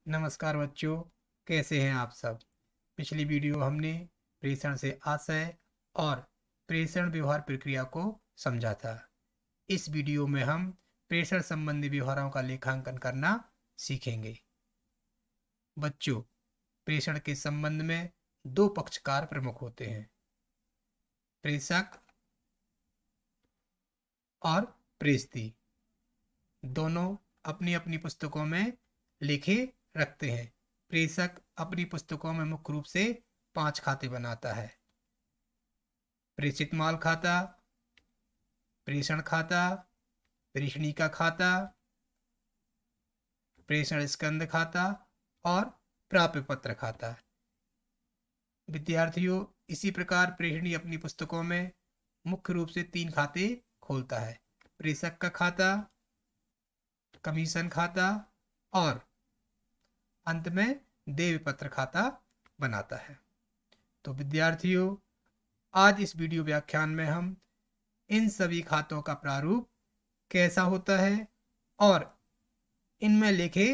नमस्कार बच्चों, कैसे हैं आप सब। पिछली वीडियो हमने प्रेषण से आशय और प्रेषण व्यवहार प्रक्रिया को समझा था। इस वीडियो में हम प्रेषण संबंधी व्यवहारों का लेखांकन करना सीखेंगे। बच्चों, प्रेषण के संबंध में दो पक्षकार प्रमुख होते हैं, प्रेषक और प्रेषती। दोनों अपनी अपनी पुस्तकों में लिखे रखते हैं। प्रेषक अपनी पुस्तकों में मुख्य रूप से 5 खाते बनाता है: प्रेषित माल खाता, प्रेषण खाता, प्रेषणिका खाता, प्रेषण स्कंद खाता और प्राप्य पत्र खाता। विद्यार्थियों, इसी प्रकार प्रेषणी अपनी पुस्तकों में मुख्य रूप से 3 खाते खोलता है: प्रेषक का खाता, कमीशन खाता और अंत में देय पत्र खाता बनाता है। तो विद्यार्थियों, आज इस वीडियो व्याख्यान में हम इन सभी खातों का प्रारूप कैसा होता है और इनमें लेखे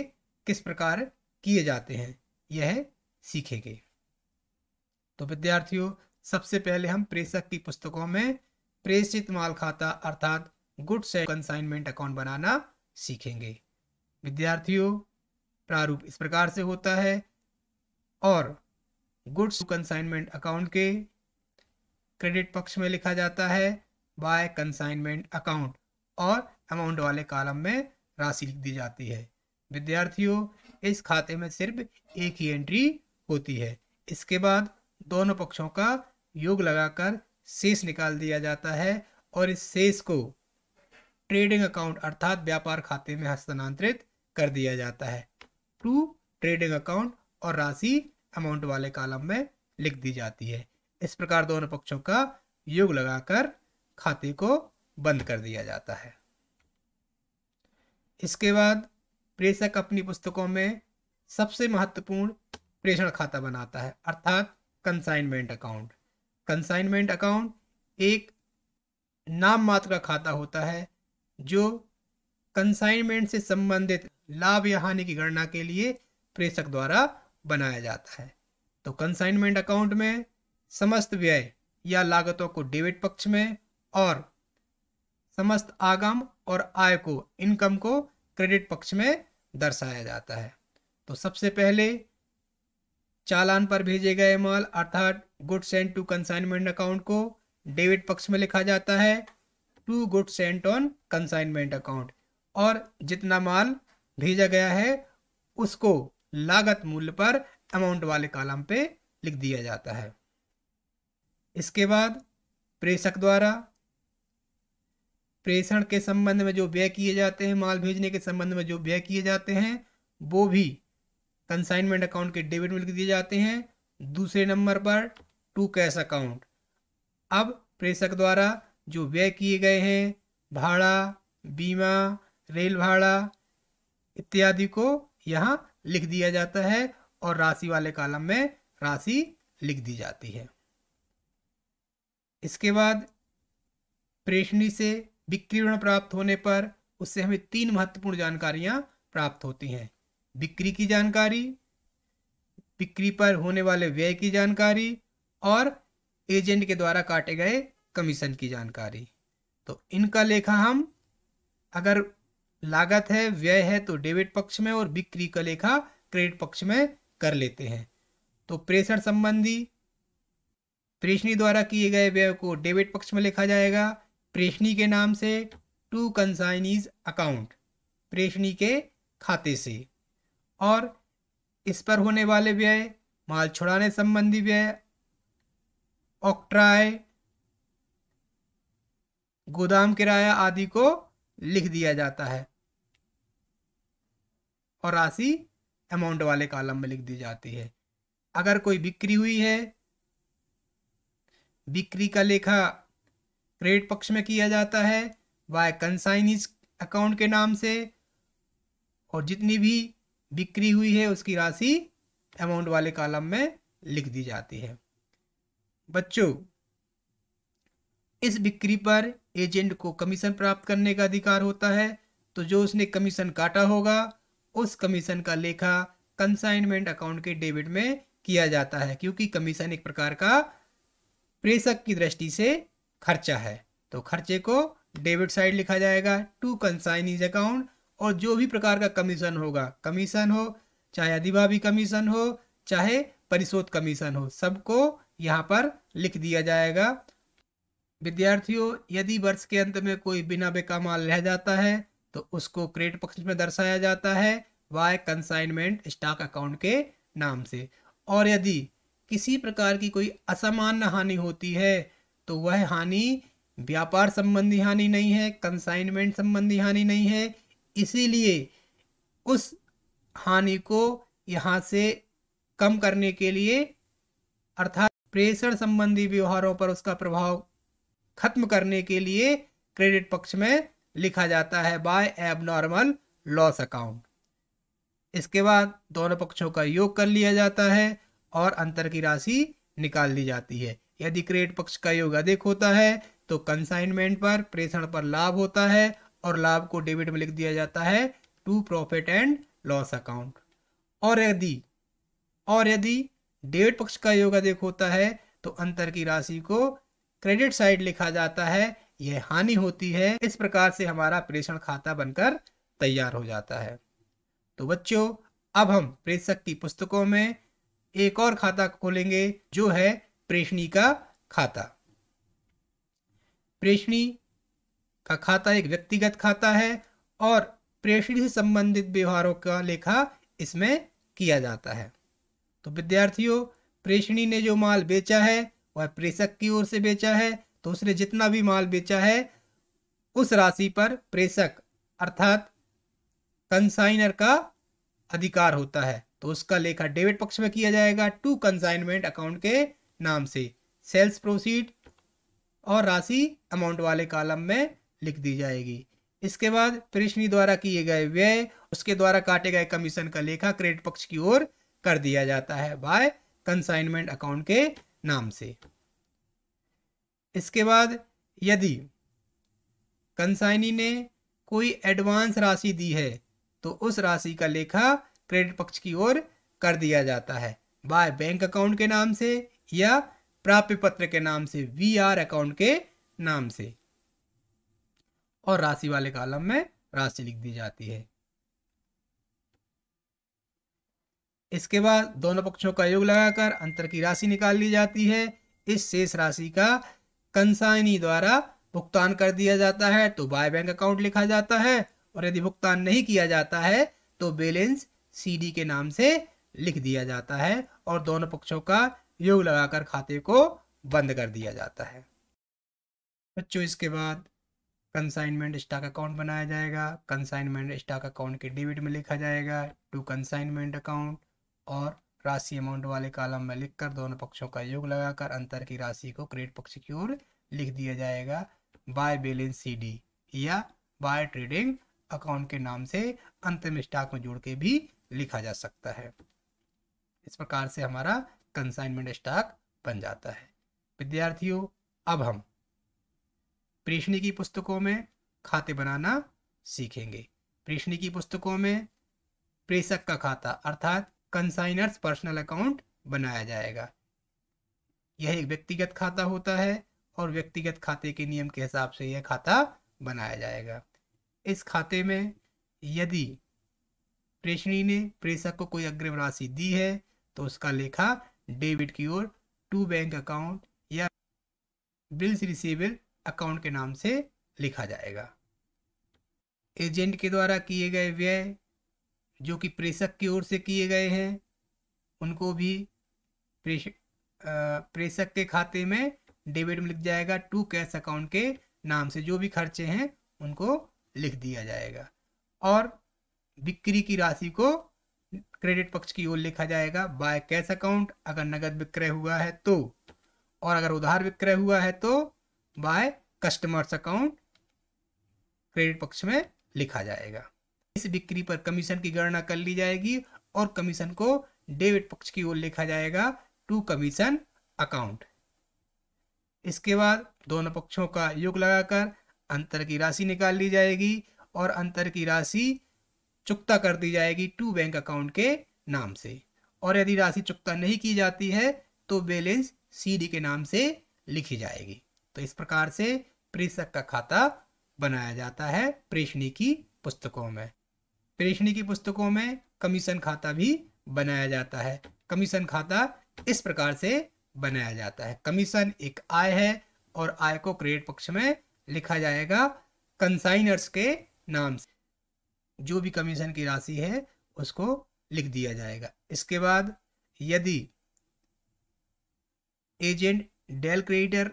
किस प्रकार किए जाते हैं, यह सीखेंगे। तो विद्यार्थियों, सबसे पहले हम प्रेषक की पुस्तकों में प्रेषित माल खाता अर्थात गुड्स एंड कंसाइनमेंट अकाउंट बनाना सीखेंगे। विद्यार्थियों, प्रारूप इस प्रकार से होता है और गुड्स कंसाइनमेंट अकाउंट के क्रेडिट पक्ष में लिखा जाता है बाय कंसाइनमेंट अकाउंट और अमाउंट वाले कॉलम में राशि लिख दी जाती है। विद्यार्थियों, इस खाते में सिर्फ एक ही एंट्री होती है। इसके बाद दोनों पक्षों का योग लगाकर शेष निकाल दिया जाता है और इस शेष को ट्रेडिंग अकाउंट अर्थात व्यापार खाते में हस्तांतरित कर दिया जाता है टू ट्रेडिंग अकाउंट और राशि अमाउंट वाले कॉलम में लिख दी जाती है। इस प्रकार दोनों पक्षों का योग लगाकर खाते को बंद कर दिया जाता है। इसके बाद प्रेषक अपनी पुस्तकों में सबसे महत्वपूर्ण प्रेषण खाता बनाता है अर्थात कंसाइनमेंट अकाउंट। कंसाइनमेंट अकाउंट एक नाम मात्र का खाता होता है जो कंसाइनमेंट से संबंधित लाभ या हानि की गणना के लिए प्रेषक द्वारा बनाया जाता है। तो कंसाइनमेंट अकाउंट में समस्त व्यय या लागतों को डेबिट पक्ष में और समस्त आगम और आय को इनकम को क्रेडिट पक्ष में दर्शाया जाता है। तो सबसे पहले चालान पर भेजे गए माल अर्थात goods sent to consignment account को डेबिट पक्ष में लिखा जाता है to goods sent on consignment account और जितना माल भेजा गया है उसको लागत मूल्य पर अमाउंट वाले कॉलम पे लिख दिया जाता है। इसके बाद प्रेषक द्वारा प्रेषण के संबंध में जो व्यय किए जाते हैं, माल भेजने के संबंध में जो व्यय किए जाते हैं वो भी कंसाइनमेंट अकाउंट के डेबिट में लिख दिए जाते हैं। दूसरे नंबर पर टू कैश अकाउंट। अब प्रेषक द्वारा जो व्यय किए गए हैं, भाड़ा, बीमा, रेल भाड़ा इत्यादि को यहाँ लिख दिया जाता है और राशि वाले कॉलम में राशि लिख दी जाती है। इसके बाद प्रेषणी से बिक्री ऋण प्राप्त होने पर उससे हमें 3 महत्वपूर्ण जानकारियां प्राप्त होती हैं: बिक्री की जानकारी, बिक्री पर होने वाले व्यय की जानकारी और एजेंट के द्वारा काटे गए कमीशन की जानकारी। तो इनका लेखा हम अगर लागत है, व्यय है तो डेबिट पक्ष में और बिक्री का लेखा क्रेडिट पक्ष में कर लेते हैं। तो प्रेषण संबंधी प्रेषणी द्वारा किए गए व्यय को डेबिट पक्ष में लिखा जाएगा प्रेषणी के नाम से टू कंसाइनीज अकाउंट, प्रेषणी के खाते से, और इस पर होने वाले व्यय, माल छुड़ाने संबंधी व्यय, ऑक्ट्राय, गोदाम किराया आदि को लिख दिया जाता है और राशि अमाउंट वाले कॉलम में लिख दी जाती है। अगर कोई बिक्री हुई है, बिक्री का लेखा क्रेडिट पक्ष में किया जाता है बाय कंसाइनीज अकाउंट के नाम से और जितनी भी बिक्री हुई है उसकी राशि अमाउंट वाले कॉलम में लिख दी जाती है। बच्चों, इस बिक्री पर एजेंट को कमीशन प्राप्त करने का अधिकार होता है, तो जो उसने कमीशन काटा होगा उस कमीशन का लेखा कंसाइनमेंट अकाउंट के डेबिट में किया जाता है, क्योंकि कमीशन एक प्रकार का प्रेषक की दृष्टि से खर्चा है। तो खर्चे को डेबिट साइड लिखा जाएगा टू कंसाइनीज अकाउंट, और जो भी प्रकार का कमीशन होगा, कमीशन हो चाहे अधिभावी कमीशन हो चाहे परिशोध कमीशन हो, सबको यहाँ पर लिख दिया जाएगा। विद्यार्थियों, यदि वर्ष के अंत में कोई बिना बिका माल रह जाता है तो उसको क्रेडिट पक्ष में दर्शाया जाता है बाय कंसाइनमेंट स्टॉक अकाउंट के नाम से। और यदि किसी प्रकार की कोई असामान्य हानि होती है तो वह हानि व्यापार संबंधी हानि नहीं है, कंसाइनमेंट संबंधी हानि नहीं है, इसीलिए उस हानि को यहाँ से कम करने के लिए, अर्थात प्रेषण संबंधी व्यवहारों पर उसका प्रभाव खत्म करने के लिए क्रेडिट पक्ष में लिखा जाता है बाय एबनॉर्मल लॉस अकाउंट। इसके बाद दोनों पक्षों का योग कर लिया जाता है और अंतर की राशि निकाल ली जाती है। यदि क्रेडिट पक्ष का योग अधिक होता है तो कंसाइनमेंट पर, प्रेषण पर लाभ होता है और लाभ को डेबिट में लिख दिया जाता है to profit and loss account. और यदि डेबिट पक्ष का योग अधिक होता है तो अंतर की राशि को क्रेडिट साइड लिखा जाता है, यह हानि होती है। इस प्रकार से हमारा प्रेषण खाता बनकर तैयार हो जाता है। तो बच्चों, अब हम प्रेषक की पुस्तकों में एक और खाता खोलेंगे जो है प्रेषणी का खाता। प्रेषणी का खाता एक व्यक्तिगत खाता है और प्रेषणी से संबंधित व्यवहारों का लेखा इसमें किया जाता है। तो विद्यार्थियों, प्रेषणी ने जो माल बेचा है वह प्रेषक की ओर से बेचा है, तो उसने जितना भी माल बेचा है उस राशि पर प्रेषक अर्थात कंसाइनर का अधिकार होता है, तो उसका लेखा डेबिट पक्ष में किया जाएगा टू कंसाइनमेंट अकाउंट के नाम से। सेल्स प्रोसीड और राशि अमाउंट वाले कॉलम में लिख दी जाएगी। इसके बाद प्रेषणी द्वारा किए गए व्यय, उसके द्वारा काटे गए कमीशन का लेखा क्रेडिट पक्ष की ओर कर दिया जाता है बाय कंसाइनमेंट अकाउंट के नाम से। इसके बाद यदि कंसाइनी ने कोई एडवांस राशि दी है तो उस राशि का लेखा क्रेडिट पक्ष की ओर कर दिया जाता है बाय बैंक अकाउंट के नाम से या प्राप्य पत्र के नाम से, वीआर अकाउंट के नाम से, और राशि वाले कॉलम में राशि लिख दी जाती है। इसके बाद दोनों पक्षों का योग लगाकर अंतर की राशि निकाल ली जाती है। इस शेष राशि का कंसाइनी द्वारा भुगतान कर दिया जाता है तो बाय बैंक अकाउंट लिखा जाता है, और यदि भुगतान नहीं किया जाता है तो बैलेंस सीडी के नाम से लिख दिया जाता है और दोनों पक्षों का योग लगाकर खाते को बंद कर दिया जाता है। बच्चों, इसके बाद कंसाइनमेंट स्टॉक अकाउंट बनाया जाएगा। कंसाइनमेंट स्टॉक अकाउंट के डेबिट में लिखा जाएगा टू कंसाइनमेंट अकाउंट, और राशि अमाउंट वाले कॉलम में लिखकर दोनों पक्षों का योग लगाकर अंतर की राशि को क्रेडिट पक्ष की ओर लिख दिया जाएगा बाय बैलेंस सीडी या बाय ट्रेडिंग अकाउंट के नाम से अंतिम स्टॉक में जोड़ के भी लिखा जा सकता है। इस प्रकार से हमारा कंसाइनमेंट स्टॉक बन जाता है। विद्यार्थियों, अब हम प्रेषणी की पुस्तकों में खाते बनाना सीखेंगे। प्रेषणी की पुस्तकों में प्रेषक का खाता अर्थात कंसाइनर्स पर्सनल अकाउंट बनाया जाएगा। यह एक व्यक्तिगत खाता होता है और व्यक्तिगत खाते के नियम के हिसाब से यह खाता बनाया जाएगा। इस खाते में यदि प्रेषणी ने प्रेषक को कोई अग्रिम राशि दी है तो उसका लेखा डेबिट की ओर टू बैंक अकाउंट या बिल्स रिसीवेबल अकाउंट के नाम से लिखा जाएगा। एजेंट के द्वारा किए गए व्यय जो कि प्रेषक की ओर से किए गए हैं उनको भी प्रेषक के खाते में डेबिट में लिख जाएगा टू कैश अकाउंट के नाम से। जो भी खर्चे हैं उनको लिख दिया जाएगा और बिक्री की राशि को क्रेडिट पक्ष की ओर लिखा जाएगा बाय कैश अकाउंट अगर नगद विक्रय हुआ है तो, और अगर उधार विक्रय हुआ है तो बाय कस्टमर्स अकाउंट क्रेडिट पक्ष में लिखा जाएगा। इस बिक्री पर कमीशन की गणना कर ली जाएगी और कमीशन को डेबिट पक्ष की ओर लिखा जाएगा टू कमीशन अकाउंट। इसके बाद दोनों पक्षों का योग लगाकर अंतर की राशि निकाल ली जाएगी और अंतर की राशि चुकता कर दी जाएगी टू बैंक अकाउंट के नाम से, और यदि राशि चुकता नहीं की जाती है तो बैलेंस सीडी के नाम से लिखी जाएगी। तो इस प्रकार से प्रेषक का खाता बनाया जाता है प्रेषणी की पुस्तकों में। प्रेषणी की पुस्तकों में कमीशन खाता भी बनाया जाता है। कमीशन खाता इस प्रकार से बनाया जाता है। कमीशन एक आय है और आय को क्रेडिट पक्ष में लिखा जाएगा कंसाइनर्स के नाम से। जो भी कमीशन की राशि है उसको लिख दिया जाएगा। इसके बाद यदि एजेंट डेल क्रेडिटर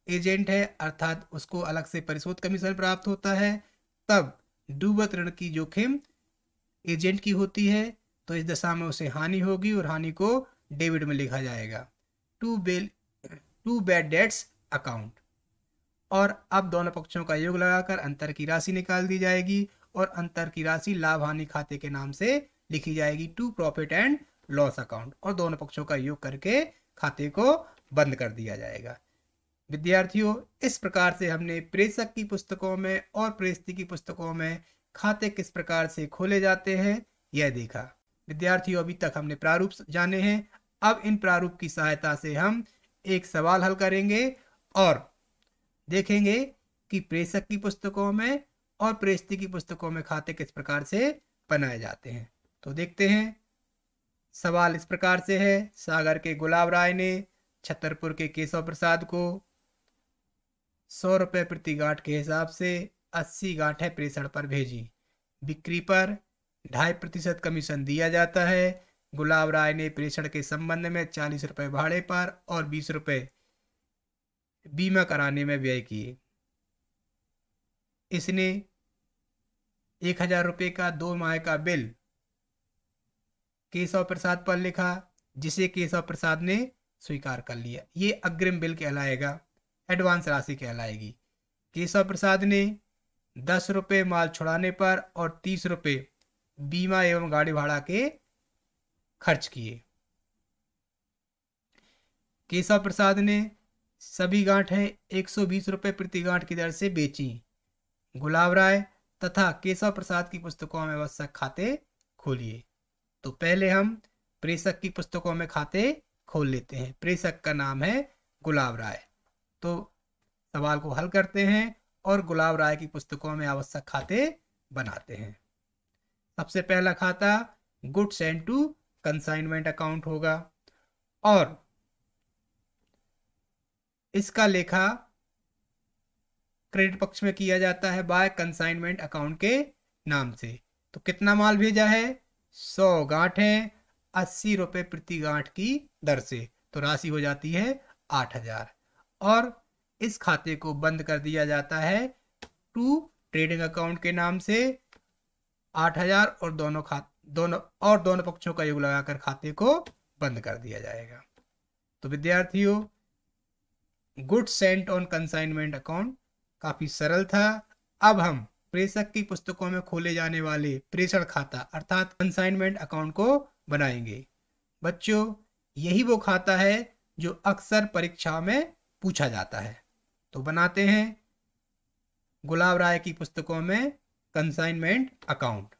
एजेंट है अर्थात उसको अलग से परिशोध कमीशन प्राप्त होता है, तब डूबत ऋण की जोखिम एजेंट की होती है, तो इस दशा में उसे हानि होगी और हानि को डेबिट में लिखा जाएगा टू बैड डेट्स अकाउंट। और अब दोनों पक्षों का योग लगाकर अंतर की राशि निकाल दी जाएगी और अंतर की राशि लाभ हानि खाते के नाम से लिखी जाएगी to profit and loss account, और दोनों पक्षों का योग करके खाते को बंद कर दिया जाएगा। विद्यार्थियों, इस प्रकार से हमने प्रेषक की पुस्तकों में और प्रेषित की पुस्तकों में खाते किस प्रकार से खोले जाते हैं यह देखा। विद्यार्थियों, अभी तक हमने प्रारूप जाने हैं। अब इन प्रारूप की सहायता से हम एक सवाल हल करेंगे और देखेंगे कि प्रेषक की पुस्तकों में और प्रेषित की पुस्तकों में खाते किस प्रकार से बनाए जाते हैं। तो देखते हैं। सवाल इस प्रकार से है, सागर के गुलाब राय ने छतरपुर के केशव प्रसाद को 100 रुपये प्रति गांठ के हिसाब से 80 गांठें प्रेषण पर भेजी। बिक्री पर 2.5% कमीशन दिया जाता है। गुलाब राय ने प्रेषण के संबंध में 40 रुपये भाड़े पर और 20 रुपये बीमा कराने में व्यय किए। इसने 1000 रुपये का 2 माह का बिल केशव प्रसाद पर लिखा, जिसे केशव प्रसाद ने स्वीकार कर लिया। ये अग्रिम बिल कहलाएगा, एडवांस राशि कहलाएगी। केशव प्रसाद ने 10 रुपये माल छुड़ाने पर और 30 रुपये बीमा एवं गाड़ी भाड़ा के खर्च किए। केशव प्रसाद ने सभी गांठें 120 रुपये प्रति गांठ की दर से बेची। गुलाब राय तथा केशव प्रसाद की पुस्तकों में आवश्यक खाते खोलिए। तो पहले हम प्रेषक की पुस्तकों में खाते खोल लेते हैं। प्रेषक का नाम है गुलाब राय। तो सवाल को हल करते हैं और गुलाब राय की पुस्तकों में आवश्यक खाते बनाते हैं। सबसे पहला खाता goods and to consignment account होगा और इसका लेखा क्रेडिट पक्ष में किया जाता है बाय कंसाइनमेंट अकाउंट के नाम से। तो कितना माल भेजा है? 100 गांठें 80 रुपये प्रति गांठ की दर से, तो राशि हो जाती है 8000। और इस खाते को बंद कर दिया जाता है टू ट्रेडिंग अकाउंट के नाम से 8000 और दोनों पक्षों का योग लगाकर खाते को बंद कर दिया जाएगा। तो विद्यार्थियों, goods sent on consignment account काफी सरल था। अब हम प्रेषक की पुस्तकों में खोले जाने वाले प्रेषण खाता अर्थात कंसाइनमेंट अकाउंट को बनाएंगे। बच्चों, यही वो खाता है जो अक्सर परीक्षा में पूछा जाता है। तो बनाते हैं गुलाब राय की पुस्तकों में कंसाइनमेंट अकाउंट।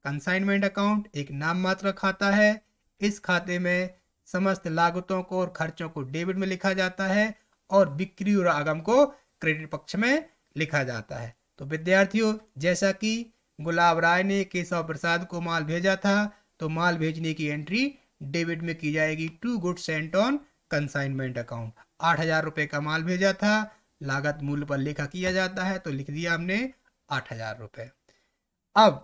कंसाइनमेंट अकाउंट एक नाम मात्र खाता है। इस खाते में समस्त लागतों को और खर्चों को डेबिट में लिखा जाता है और बिक्री और आगम को क्रेडिट पक्ष में लिखा जाता है। तो विद्यार्थियों, जैसा कि गुलाब राय ने केशव प्रसाद को माल भेजा था, तो माल भेजने की एंट्री डेबिट में की जाएगी to goods sent on consignment account. 8000 रुपये का माल भेजा था, लागत मूल्य पर लेखा किया जाता है, तो लिख दिया हमने 8000 रुपये। अब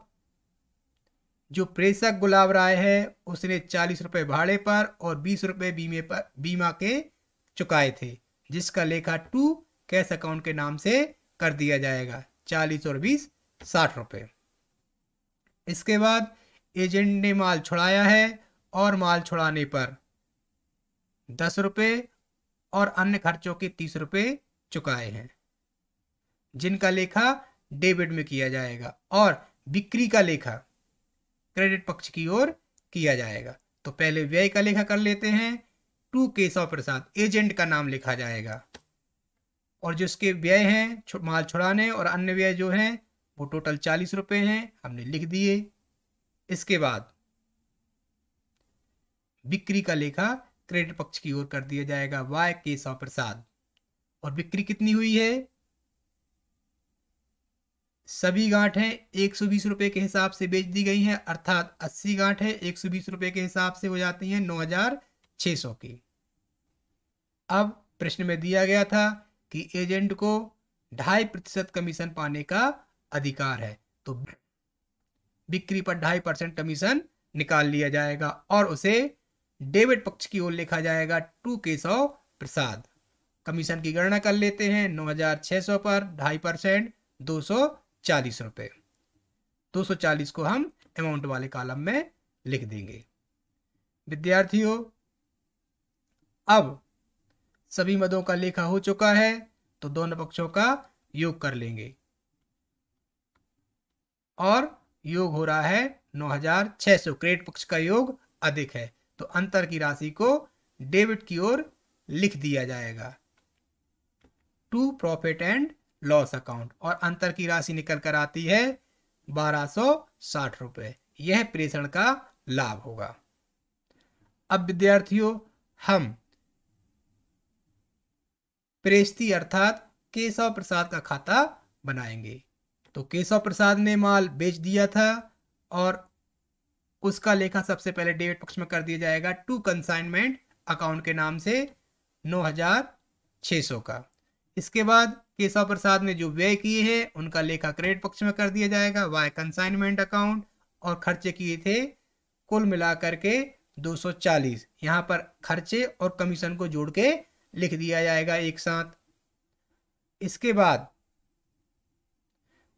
जो प्रेषक गुलाब राय है उसने 40 रुपये भाड़े पर और 20 रुपये बीमा के चुकाए थे, जिसका लेखा टू कैश अकाउंट के नाम से कर दिया जाएगा। 40 और 20 60 रुपये। इसके बाद एजेंट ने माल छुड़ाया है और माल छुड़ाने पर 10 रुपये और अन्य खर्चों के 30 रुपये चुकाए हैं, जिनका लेखा डेबिट में किया जाएगा और बिक्री का लेखा क्रेडिट पक्ष की ओर किया जाएगा। तो पहले व्यय का लेखा कर लेते हैं। टू केशव प्रसाद एजेंट का नाम लिखा जाएगा और जिसके व्यय हैं माल छुड़ाने और अन्य व्यय जो हैं वो टोटल 40 रुपये हैं, हमने लिख दिए। इसके बाद बिक्री का लेखा क्रेडिट पक्ष की ओर कर दिया जाएगा, वाय केशव प्रसाद। और बिक्री कितनी हुई है? सभी गांठें 120 रुपए के हिसाब से बेच दी गई हैं, अर्थात 80 गांठें 120 रुपए के हिसाब से हो जाती हैं 9600 की। अब प्रश्न में दिया गया था कि एजेंट को 2.5% कमीशन पाने का अधिकार है, तो बिक्री पर 2.5% कमीशन निकाल लिया जाएगा और उसे डेबिट पक्ष की ओर लिखा जाएगा टू केशव प्रसाद। कमीशन की गणना कर लेते हैं। 9600 पर 2.5% 240 रुपए। 240 को हम अमाउंट वाले कॉलम में लिख देंगे। विद्यार्थियों, अब सभी मदों का लेखा हो चुका है, तो दोनों पक्षों का योग कर लेंगे और योग हो रहा है 9600। क्रेडिट पक्ष का योग अधिक है, तो अंतर की राशि को डेबिट की ओर लिख दिया जाएगा to profit and loss account, और अंतर की राशि निकल कर आती है 1260 रुपए। यह प्रेषण का लाभ होगा। अब विद्यार्थियों, हम प्रेषती अर्थात केशव प्रसाद का खाता बनाएंगे। तो केशव प्रसाद ने माल बेच दिया था और उसका लेखा सबसे पहले डेबिट पक्ष में कर दिया जाएगा टू कंसाइनमेंट अकाउंट के नाम से 9600 का। इसके बाद केशव प्रसाद ने जो व्यय किए हैं उनका लेखा क्रेडिट पक्ष में कर दिया जाएगा वाय कंसाइनमेंट अकाउंट, और खर्चे किए थे कुल मिलाकर के 240। यहाँ पर खर्चे और कमीशन को जोड़ के लिख दिया जाएगा एक साथ। इसके बाद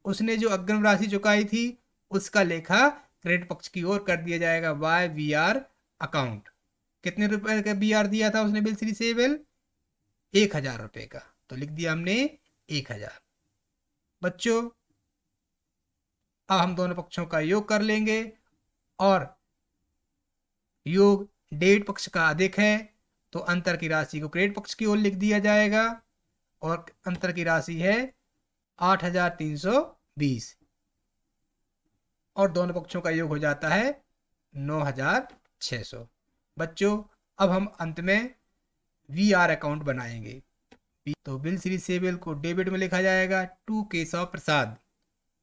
उसने जो अग्रिम राशि चुकाई थी उसका लेखा क्रेडिट पक्ष की ओर कर दिया जाएगा वाय वी आर अकाउंट। कितने रुपए का बी आर दिया था उसने बिल्स रिसीवेबल? 1000 रुपए का, तो लिख दिया हमने 1000। बच्चों, अब हम दोनों पक्षों का योग कर लेंगे और योग डेबिट पक्ष का अधिक है, तो अंतर की राशि को क्रेडिट पक्ष की ओर लिख दिया जाएगा और अंतर की राशि है 8320 और दोनों पक्षों का योग हो जाता है 9600। बच्चों, अब हम अंत में वी आर अकाउंट बनाएंगे। तो बिल्स रिसीवेबल को डेबिट में लिखा जाएगा टू केशव प्रसाद।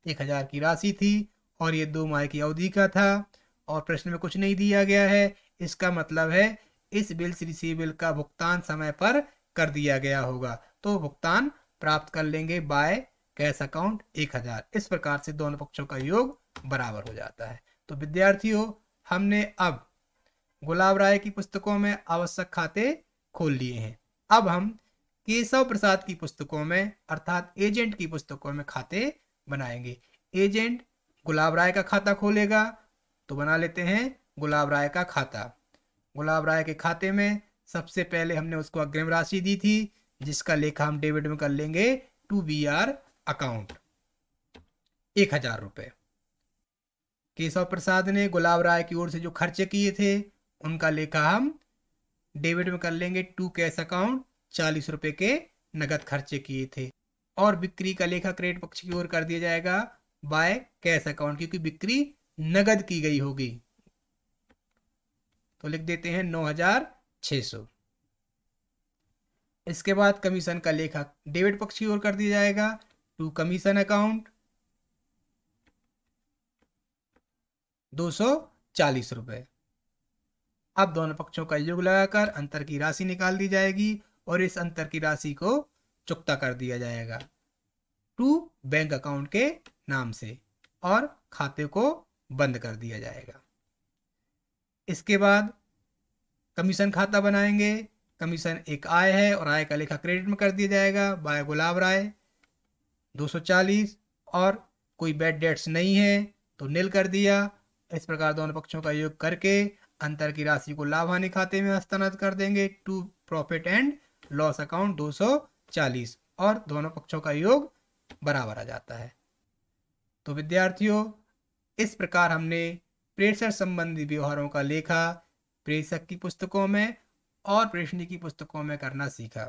1000 की राशि थी और ये 2 माह की अवधि का था और प्रश्न में कुछ नहीं दिया गया है। इसका मतलब है इस बिल्स रिसीवेबल का भुगतान समय पर कर दिया गया होगा, तो भुगतान प्राप्त कर लेंगे बाय कैश अकाउंट 1000। इस प्रकार से दोनों पक्षों का योग बराबर हो जाता है। तो विद्यार्थियों, हमने अब गुलाब राय की पुस्तकों में आवश्यक खाते खोल लिए हैं। अब हम केशव प्रसाद की पुस्तकों में अर्थात एजेंट की पुस्तकों में खाते बनाएंगे। एजेंट गुलाब राय का खाता खोलेगा, तो बना लेते हैं गुलाब राय का खाता। गुलाब राय के खाते में सबसे पहले हमने उसको अग्रिम राशि दी थी जिसका लेखा हम डेबिट में कर लेंगे टू बी आर अकाउंट 1000 रुपए। केशव प्रसाद ने गुलाब राय की ओर से जो खर्चे किए थे उनका लेखा हम डेबिट में कर लेंगे टू कैश अकाउंट 40 रुपए के नगद खर्चे किए थे, और बिक्री का लेखा क्रेडिट पक्ष की ओर कर दिया जाएगा बाय कैश अकाउंट, क्योंकि बिक्री नगद की गई होगी। तो लिख देते हैं 9600। इसके बाद कमीशन का लेखा डेबिट पक्ष की ओर कर दिया जाएगा टू कमीशन अकाउंट 240 रुपए। अब दोनों पक्षों का योग लगाकर अंतर की राशि निकाल दी जाएगी और इस अंतर की राशि को चुकता कर दिया जाएगा टू बैंक अकाउंट के नाम से और खाते को बंद कर दिया जाएगा। इसके बाद कमीशन खाता बनाएंगे। कमीशन एक आय है और आय का लेखा क्रेडिट में कर दिया जाएगा बाय गुलाब राय 240, और कोई बैड डेट्स नहीं है तो नील कर दिया। इस प्रकार दोनों पक्षों का योग करके अंतर की राशि को लाभ हानि खाते में हस्तांतरित कर देंगे to profit and loss account 240 और दोनों पक्षों का योग बराबर आ जाता है। तो विद्यार्थियों, इस प्रकार हमने प्रेषण संबंधी व्यवहारों का लेखा प्रेषक की पुस्तकों में और प्रेषणी की पुस्तकों में करना सीखा।